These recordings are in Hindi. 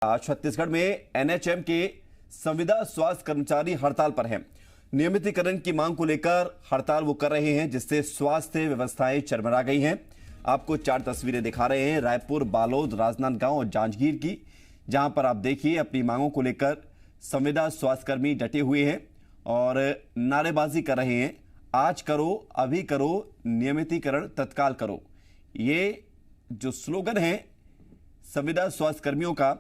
आज छत्तीसगढ़ में एनएचएम के संविदा स्वास्थ्य कर्मचारी हड़ताल पर हैं। नियमितीकरण की मांग को लेकर हड़ताल वो कर रहे हैं, जिससे स्वास्थ्य व्यवस्थाएं चरमरा गई हैं। आपको 4 तस्वीरें दिखा रहे हैं रायपुर, बालोद, राजनांदगांव और जांजगीर की, जहां पर आप देखिए अपनी मांगों को लेकर संविदा स्वास्थ्यकर्मी डटे हुए हैं और नारेबाजी कर रहे हैं। आज करो, अभी करो, नियमितीकरण तत्काल करो। ये जो स्लोगन है संविदा स्वास्थ्यकर्मियों का,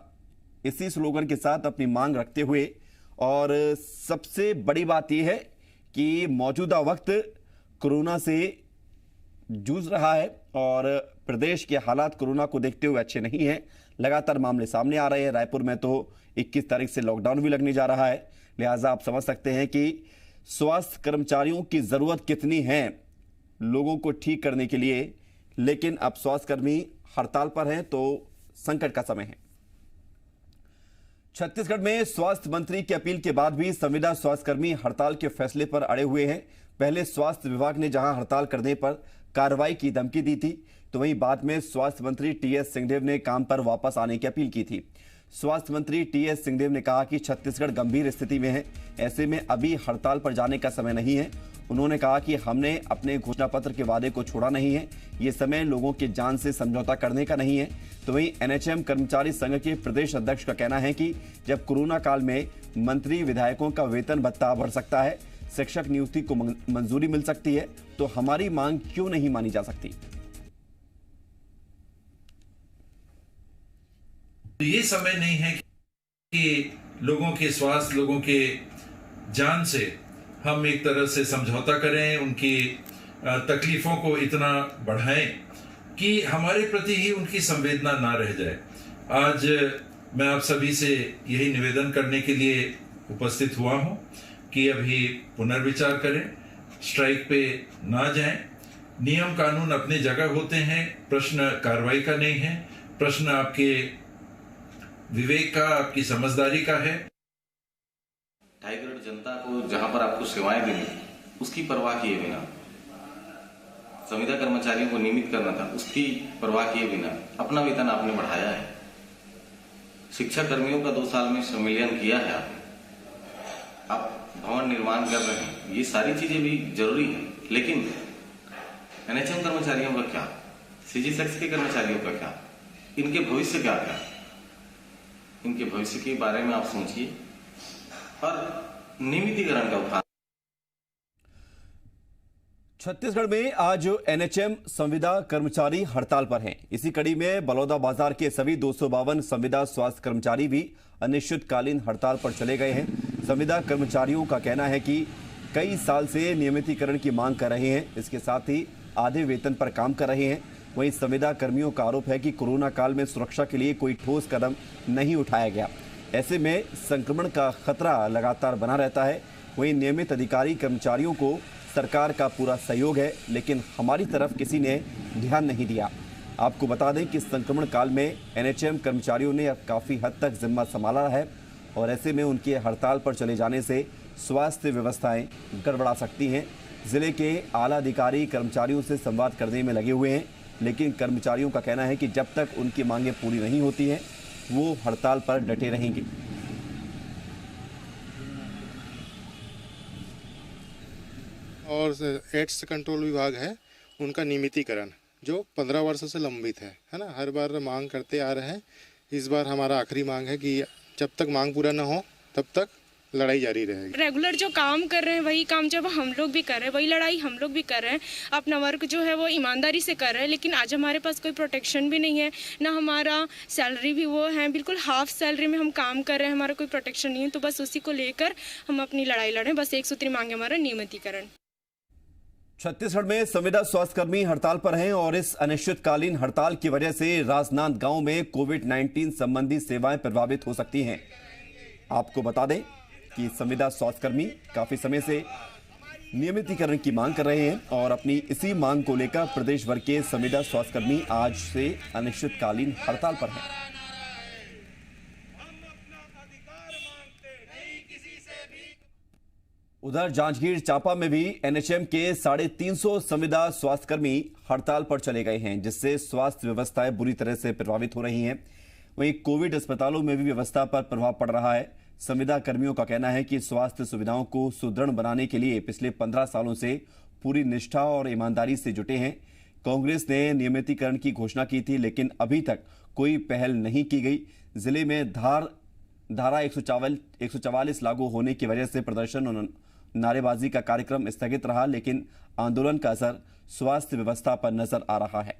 इसी स्लोगन के साथ अपनी मांग रखते हुए, और सबसे बड़ी बात यह है कि मौजूदा वक्त कोरोना से जूझ रहा है और प्रदेश के हालात कोरोना को देखते हुए अच्छे नहीं हैं। लगातार मामले सामने आ रहे हैं। रायपुर में तो 21 तारीख से लॉकडाउन भी लगने जा रहा है। लिहाजा आप समझ सकते हैं कि स्वास्थ्य कर्मचारियों की जरूरत कितनी है लोगों को ठीक करने के लिए। लेकिन अब स्वास्थ्यकर्मी हड़ताल पर हैं तो संकट का समय है। छत्तीसगढ़ में स्वास्थ्य मंत्री की अपील के बाद भी संविदा स्वास्थ्यकर्मी हड़ताल के फैसले पर अड़े हुए हैं। पहले स्वास्थ्य विभाग ने जहां हड़ताल करने पर कार्रवाई की धमकी दी थी, तो वहीं बाद में स्वास्थ्य मंत्री टीएस सिंहदेव ने काम पर वापस आने की अपील की थी। स्वास्थ्य मंत्री टीएस सिंहदेव ने कहा कि छत्तीसगढ़ गंभीर स्थिति में है, ऐसे में अभी हड़ताल पर जाने का समय नहीं है। उन्होंने कहा कि हमने अपने घोषणा पत्र के वादे को छोड़ा नहीं है, ये समय लोगों की जान से समझौता करने का नहीं है। तो वहीं एनएचएम कर्मचारी संघ के प्रदेश अध्यक्ष का कहना है कि जब कोरोना काल में मंत्री विधायकों का वेतन भत्ता बढ़ सकता है, शिक्षक नियुक्ति को मंजूरी मिल सकती है, तो हमारी मांग क्यों नहीं मानी जा सकती। ये समय नहीं है कि लोगों के स्वास्थ्य, लोगों के जान से हम एक तरह से समझौता करें, उनकी तकलीफों को इतना बढ़ाएं कि हमारे प्रति ही उनकी संवेदना ना रह जाए। आज मैं आप सभी से यही निवेदन करने के लिए उपस्थित हुआ हूं कि अभी पुनर्विचार करें, स्ट्राइक पे ना जाएं। नियम कानून अपने जगह होते हैं, प्रश्न कार्रवाई का नहीं है, प्रश्न आपके विवेक का, आपकी समझदारी का है। 2.5 करोड़ जनता को जहां पर आपको सेवाएं देनी, उसकी परवाह किए बिना, संविदा कर्मचारियों को नियमित करना था, उसकी परवाह किए बिना अपना वेतन आपने बढ़ाया है। शिक्षा कर्मियों का 2 साल में संविलियन किया है आपने, आप भवन निर्माण कर रहे हैं, ये सारी चीजें भी जरूरी है। लेकिन एनएचएम कर्मचारियों का क्या, सीजी सेक्स के कर्मचारियों का क्या, इनके भविष्य क्या क्या, इनके भविष्य के बारे में आप सोचिए और नियमितीकरण का उत्थान। छत्तीसगढ़ में आज एनएचएम संविदा कर्मचारी हड़ताल पर हैं। इसी कड़ी में बलौदा बाजार के सभी 252 संविदा स्वास्थ्य कर्मचारी भी अनिश्चितकालीन हड़ताल पर चले गए हैं। संविदा कर्मचारियों का कहना है कि कई साल से नियमितीकरण की मांग कर रहे हैं, इसके साथ ही आधे वेतन पर काम कर रहे हैं। वहीं संविदा कर्मियों का आरोप है कि कोरोना काल में सुरक्षा के लिए कोई ठोस कदम नहीं उठाया गया। ऐसे में संक्रमण का खतरा लगातार बना रहता है। वहीं नियमित अधिकारी कर्मचारियों को सरकार का पूरा सहयोग है, लेकिन हमारी तरफ किसी ने ध्यान नहीं दिया। आपको बता दें कि संक्रमण काल में एनएचएम कर्मचारियों ने अब काफ़ी हद तक जिम्मा संभाला है और ऐसे में उनके हड़ताल पर चले जाने से स्वास्थ्य व्यवस्थाएं गड़बड़ा सकती हैं। जिले के आला अधिकारी कर्मचारियों से संवाद करने में लगे हुए हैं, लेकिन कर्मचारियों का कहना है कि जब तक उनकी मांगें पूरी नहीं होती हैं, वो हड़ताल पर डटे रहेंगे। और एड्स कंट्रोल विभाग है, उनका नियमितीकरण जो 15 वर्षों से लंबित है ना, हर बार मांग करते आ रहे हैं। इस बार हमारा आखिरी मांग है कि जब तक मांग पूरा ना हो तब तक लड़ाई जारी रहेगी। रेगुलर जो काम कर रहे हैं वही काम जब हम लोग भी कर रहे हैं, वही लड़ाई हम लोग भी कर रहे हैं। अपना वर्क जो है वो ईमानदारी से कर रहे हैं, लेकिन आज हमारे पास कोई प्रोटेक्शन भी नहीं है, ना हमारा सैलरी भी वो है, बिल्कुल हाफ सैलरी में हम काम कर रहे हैं, हमारा कोई प्रोटेक्शन नहीं है। तो बस उसी को लेकर हम अपनी लड़ाई लड़ें। बस एक सूत्री मांगे हमारा नियमितीकरण। छत्तीसगढ़ में संविदा स्वास्थ्यकर्मी हड़ताल पर हैं और इस अनिश्चितकालीन हड़ताल की वजह से राजनांदगांव में कोविड-19 संबंधी सेवाएं प्रभावित हो सकती हैं। आपको बता दें कि संविदा स्वास्थ्यकर्मी काफी समय से नियमितीकरण की मांग कर रहे हैं और अपनी इसी मांग को लेकर प्रदेश भर के संविदा स्वास्थ्यकर्मी आज से अनिश्चितकालीन हड़ताल पर हैं। उधर जांजगीर चांपा में भी एनएचएम के 350 संविदा स्वास्थ्यकर्मी हड़ताल पर चले गए हैं, जिससे स्वास्थ्य व्यवस्थाएं बुरी तरह से प्रभावित हो रही हैं। वहीं कोविड अस्पतालों में भी व्यवस्था पर प्रभाव पड़ रहा है। संविदा कर्मियों का कहना है कि स्वास्थ्य सुविधाओं को सुदृढ़ बनाने के लिए पिछले 15 सालों से पूरी निष्ठा और ईमानदारी से जुटे हैं। कांग्रेस ने नियमितीकरण की घोषणा की थी, लेकिन अभी तक कोई पहल नहीं की गई। जिले में धारा 144 लागू होने की वजह से प्रदर्शन और नारेबाजी का कार्यक्रम स्थगित रहा, लेकिन आंदोलन का असर स्वास्थ्य व्यवस्था पर नजर आ रहा है।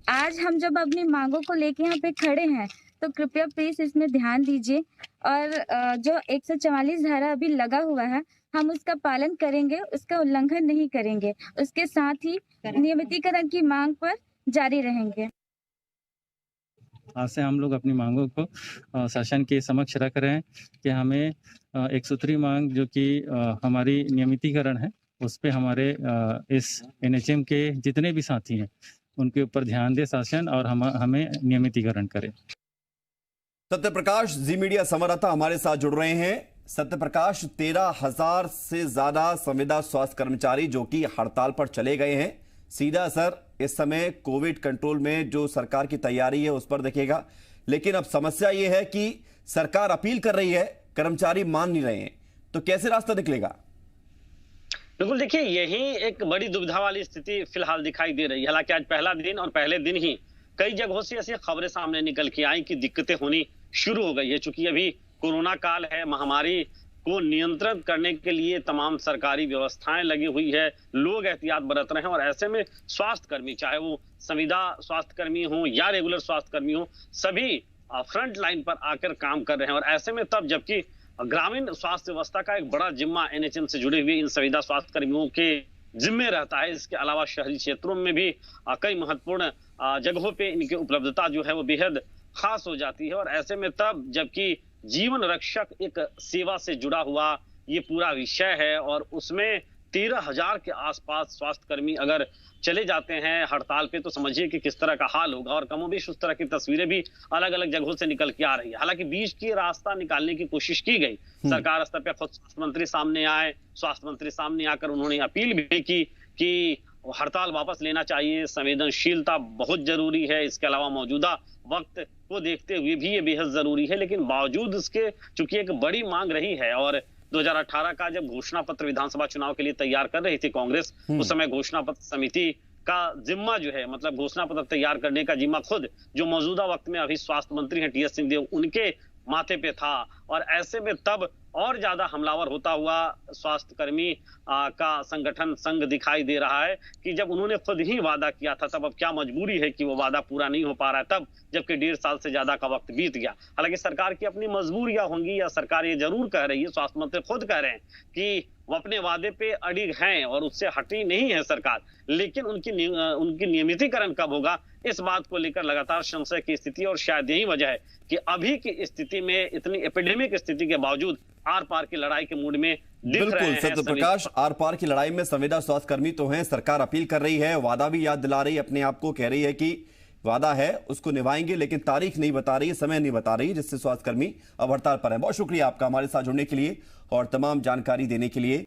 आज हम जब अपनी मांगों को लेके यहाँ पे खड़े हैं तो कृपया प्लीज इसमें ध्यान दीजिए और जो 144 धारा अभी लगा हुआ है हम उसका पालन करेंगे, उसका उल्लंघन नहीं करेंगे। उसके साथ ही नियमितीकरण की मांग पर जारी रहेंगे। आज से हम लोग अपनी मांगों को शासन के समक्ष रख रहे हैं कि हमें 103 मांग जो कि हमारी नियमितीकरण है उस पे हमारे इस NHM के जितने भी साथी हैं उनके ऊपर ध्यान दे शासन और हमें नियमितीकरण करे। सत्यप्रकाश जी मीडिया संवाददाता हमारे साथ जुड़ रहे हैं। सत्यप्रकाश, 13,000 से ज्यादा संविदा स्वास्थ्य कर्मचारी जो कि हड़ताल पर चले गए हैं, सीधा असर इस समय कोविड कंट्रोल में जो सरकार की तैयारी है उस पर दिखेगा। लेकिन अब समस्या ये है कि सरकार अपील कर रही है, कर्मचारी मान नहीं रहे हैं, तो कैसे रास्ता निकलेगा? बिल्कुल, देखिए यही एक बड़ी दुविधा वाली स्थिति फिलहाल दिखाई दे रही है। हालांकि आज पहला दिन और पहले दिन ही कई जगहों से ऐसी खबरें सामने निकल के आई कि दिक्कतें होनी शुरू हो गई है। चूंकि अभी कोरोना काल है, महामारी को नियंत्रित करने के लिए तमाम सरकारी व्यवस्थाएं लगी हुई है, लोग एहतियात बरत रहे हैं और ऐसे में स्वास्थ्य कर्मी, चाहे वो संविदा स्वास्थ्य कर्मी हो या रेगुलर स्वास्थ्य कर्मी हो, सभी फ्रंट लाइन पर आकर काम कर रहे हैं। और ऐसे में तब जबकि ग्रामीण स्वास्थ्य व्यवस्था का एक बड़ा जिम्मा NHM से जुड़े हुए इन संविदा स्वास्थ्य कर्मियों के जिम्मे रहता है। इसके अलावा शहरी क्षेत्रों में भी कई महत्वपूर्ण जगहों पे इनकी उपलब्धता जो है वो बेहद खास हो जाती है। और ऐसे में तब जबकि जीवन रक्षक एक सेवा से जुड़ा हुआ ये पूरा विषय है और उसमें 13,000 के आसपास स्वास्थ्य कर्मी अगर चले जाते हैं हड़ताल पे तो समझिए कि किस तरह का हाल होगा। और कमोबेश उस तरह की तस्वीरें भी अलग अलग जगहों से निकल के आ रही है। हालांकि बीच की रास्ता निकालने की कोशिश की गई, सरकार स्तर पर खुद स्वास्थ्य मंत्री सामने आए, स्वास्थ्य मंत्री सामने आकर उन्होंने अपील भी की कि हड़ताल वापस लेना चाहिए, संवेदनशीलता बहुत जरूरी है, इसके अलावा मौजूदा वक्त को देखते हुए भी ये बेहद जरूरी है। लेकिन बावजूद इसके चूंकि एक बड़ी मांग रही है और 2018 का जब घोषणा पत्र विधानसभा चुनाव के लिए तैयार कर रही थी कांग्रेस, उस समय घोषणा पत्र समिति का जिम्मा जो है, मतलब घोषणा पत्र तैयार करने का जिम्मा खुद जो मौजूदा वक्त में अभी स्वास्थ्य मंत्री हैं TS सिंहदेव उनके माथे पे था। और ऐसे में तब और ज्यादा हमलावर होता हुआ स्वास्थ्य कर्मी का संगठन संघ दिखाई दे रहा है कि जब उन्होंने खुद ही वादा किया था तब अब क्या मजबूरी है कि वो वादा पूरा नहीं हो पा रहा है, तब जबकि 1.5 साल से ज्यादा का वक्त बीत गया। हालांकि सरकार की अपनी मजबूरियां होंगी या सरकार ये जरूर कह रही है, स्वास्थ्य मंत्री खुद कह रहे हैं कि वो अपने वादे पे अड़िग हैं और उससे हटी नहीं है सरकार, लेकिन उनकी नियमितीकरण कब होगा इस बात को लेकर लगातार संशय की स्थिति। और शायद यही वजह है कि अभी की स्थिति में, इतनी एपिडेमिक स्थिति के बावजूद आर पार की लड़ाई के मूड में दिख रहे हैं। सत्यप्रकाश, आर पार की लड़ाई में संविदा स्वास्थ्य कर्मी तो हैं, सरकार अपील कर रही है, वादा भी याद दिला रही है अपने आप को, कह रही है कि वादा है उसको निभाएंगे, लेकिन तारीख नहीं बता रही है, समय नहीं बता रही है, जिससे स्वास्थ्य कर्मी अब हड़ताल पर है। बहुत शुक्रिया आपका हमारे साथ जुड़ने के लिए और तमाम जानकारी देने के लिए।